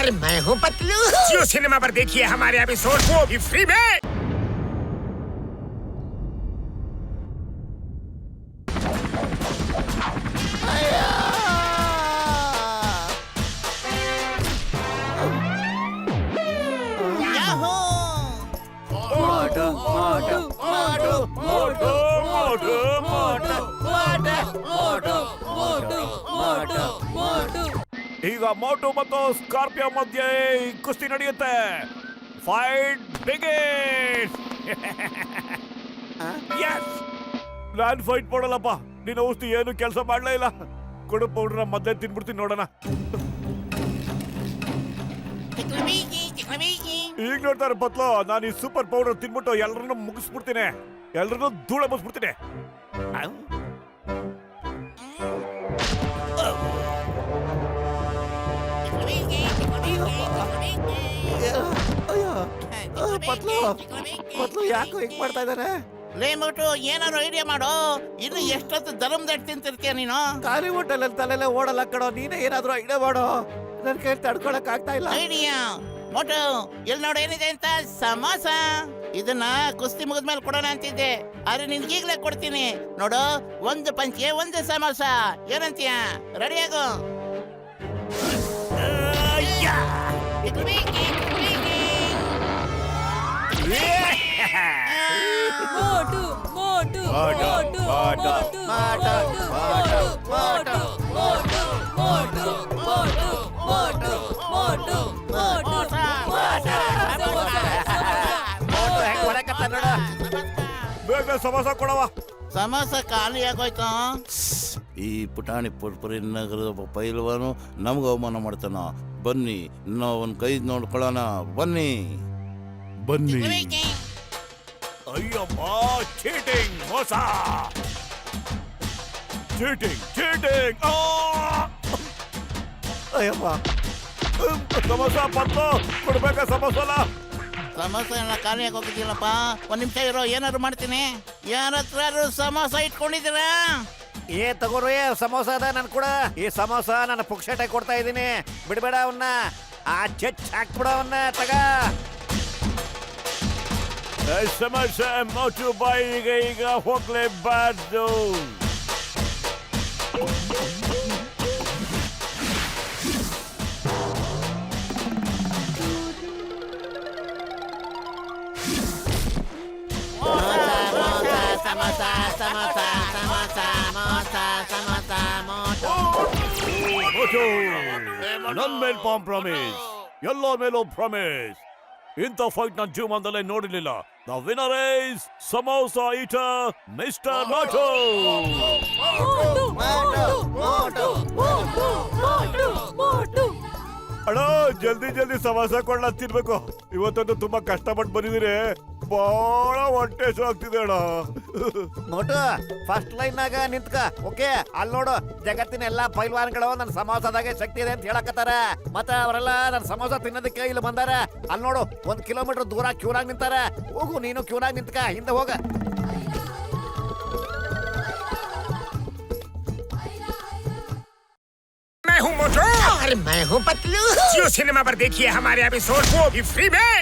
अरे मैं हूँ पतलू। जियो सिनेमा पर देखिए हमारे एपिसोड, वो भी फ्री में। ಈಗ ಮೋಟು ಮತ್ತು ಸ್ಕಾರ್ಪಿಯೋ ಮಧ್ಯೆ ಕುಸ್ತಿ ನಡೆಯುತ್ತೆ. Fight begin. ನಾನ್ ಫೈಟ್ ಮಾಡಲ್ಲಪ್ಪ. ನೀನು ಔಷಧಿ ಏನು ಕೆಲಸ ಮಾಡ್ಲೇ ಇಲ್ಲ. ಕೊಡು ಪೌಡ್ರ ಮೊದಲೇ ತಿನ್ಬಿಡ್ತೀನಿ ನೋಡೋಣ. ಈಗ ನೋಡ್ತಾರೆ ಬತ್ಲೋ, ನಾನು ಈ ಸೂಪರ್ ಪೌಡರ್ ತಿನ್ಬಿಟ್ಟು ಎಲ್ಲರನ್ನು ಮುಗಿಸ್ಬಿಡ್ತೀನಿ. ಎಲ್ಲರನ್ನು ಧೂಳ ಮುಗಿಸ್ಬಿಡ್ತೀನಿ. ಪತ್ಲು ಯಾಕೋ ಹಿಂಗ್ ಮಾಡ್ತಾ ಇದಾರೆ? ಲೇ ಮೋಟು, ಏನಾದ್ರು ಐಡಿಯಾ ಮಾಡು. ಇನ್ನು ಎಷ್ಟೊತ್ತು ಧರ್ಮದಟ್ಟು ತಿಂತಿರ್ತೀಯ ನೀನು? ಖಾಲಿ ಹೋಟೆಲ್ ತಲೆಲೆ ಓಡಲ್ಲ ಕಣೋ. ನೀನೇ ಏನಾದ್ರು ಐಡಿಯಾ ಮಾಡು. ನನ್ ಕೈ ತಡ್ಕೊಳಕ್ ಆಗ್ತಾ ಇಲ್ಲ. ಐಡಿಯಾ ಮೋಟು, ಎಲ್ಲಿ ನೋಡು ಏನಿದೆ ಅಂತ. ಸಮೋಸ. ಇದನ್ನ ಕುಸ್ತಿ ಮುಗಿದ್ಮೇಲೆ ಕೊಡೋಣ ಅಂತಿದ್ದೆ, ಆದ್ರೆ ನಿನ್ಗೆ ಈಗ್ಲೇ ಕೊಡ್ತೀನಿ ನೋಡು. ಒಂದು ಪಂಚಿಗೆ ಒಂದು ಸಮೋಸ, ಏನಂತೀಯ? ರೆಡಿ ಆಗು. ಮೋಟು ಮೋಟು ಮೋಟು ಮೋಟು ಮೋಟು ಮೋಟು ಮೋಟು ಮೋಟು ಮೋಟು ಮೋಟು ಬೇಗ ಸಮೋಸ ಕೊಡವ. ಸಮೋಸ ಖಾಲಿ ಆಗೋಯ್ತು. ಈ ಪುಟಾಣಿ ಪುರ್ಪುರಿ ನಗರದ ಪೈಲ್ವಾನು ನಮ್ಗೆ ಅವಮಾನ ಮಾಡ್ತಾನ. ಬನ್ನಿ ನಾವು ಒಂದು ಕೈ ನೋಡ್ಕೊಳ್ಳೋಣ. ಬನ್ನಿ ಬನ್ನಿ. ಅಯ್ಯಮ್ಮ, ಚೀಟಿಂಗ್, ಮೋಸ, ಚೀಟಿಂಗ್, ಚೀಟಿಂಗ್. ಅಯ್ಯಮ್ಮ, ಸಮೋಸ ಪತ್ತು ಕೊಡ್ಬೇಕಾ? ಸಮೋಸಲ್ಲ, ಸಮೋಸ ಎಲ್ಲ ಖಾಲಿ ಆಗೋಗಿದ್ದೀನಪ್ಪ. ಒಂದ್ ನಿಮಿಷ ಇರೋ, ಏನಾದ್ರು ಮಾಡ್ತೀನಿ. ಯಾರ ಹತ್ರ ಸಮೋಸ ಇಟ್ಕೊಂಡಿದ್ದೀರಾ? ತಗೋರು, ಸಮೋಸ ಅದ ನನ್ ಕೂಡ. ಈ ಸಮೋಸ ನನ್ನ ಪುಕ್ಷಟೆ ಕೊಡ್ತಾ ಇದ್ದೀನಿ. ಬಿಡ್ಬೇಡ ಅವನ್ನ. ಆ ಚೆಚ್ ಹಾಕ್ಬಿಡ ಅವನ್ನ. ತಗ ಸಮೋಸ ಮೋಟು ಬಾಯಿಗೆ ಈಗ ಹೋಗ್ಲೇಬಾರ್ದು. ನನ್ ಮೇಲ್ ಪ್ರಾಮಿಸ್, ಎಲ್ಲೋ ಮೇಲೂ ಪ್ರಾಮಿಸ್. ಇಂಥ ಫೈಟ್ ನನ್ನ ಜೀವನದಲ್ಲೇ ನೋಡಿರ್ಲಿಲ್ಲ. The winner is samosa eater mister Motu. ಅಣ್ಣ, ಜಲ್ದಿ ಜಲ್ದಿ ಸಮೋಸ ಕೊಡ್ಲ ತಿನ್ಬೇಕು. ಇವತ್ತಂತೂ ತುಂಬಾ ಕಷ್ಟಪಟ್ಟು ಬಂದಿದ್ದೀರಿ. ಬಹಳ ಹೊಟ್ಟೆ ಆಗ್ತಿದೆ ಅಣ್ಣ. ನೋಟು, ಫಸ್ಟ್ ಲೈನ್ ನಾಗ ನಿಂತ್ಕ. ಓಕೆ, ಅಲ್ಲಿ ನೋಡು, ಜಗತ್ತಿನ ಎಲ್ಲಾ ಪೈಲ್ವಾನ್ಗಳು ನನ್ನ ಸಮೋಸದಾಗೆ ಶಕ್ತಿ ಇದೆ ಅಂತ ಹೇಳಕತ್ತಾರ. ಮತ್ತ ಅವರೆಲ್ಲ ನನ್ನ ಸಮೋಸ ತಿನ್ನೋದಕ್ಕೆ ಇಲ್ಲಿ ಬಂದಾರ. ಅಲ್ಲಿ ನೋಡು, 1 ಕಿಲೋಮೀಟರ್ ದೂರ ಕ್ಯೂನಾಗ ನಿಂತಾರ. ಹೋಗು, ನೀನು ಕ್ಯೂನಾಗ ನಿಂತ್ಕ, ಹಿಂದೆ ಹೋಗ. मैं हूँ मोटू। अरे मैं हूँ पतलू। जियो सिनेमा पर देखिए हमारे एपिसोड, वो भी फ्री में।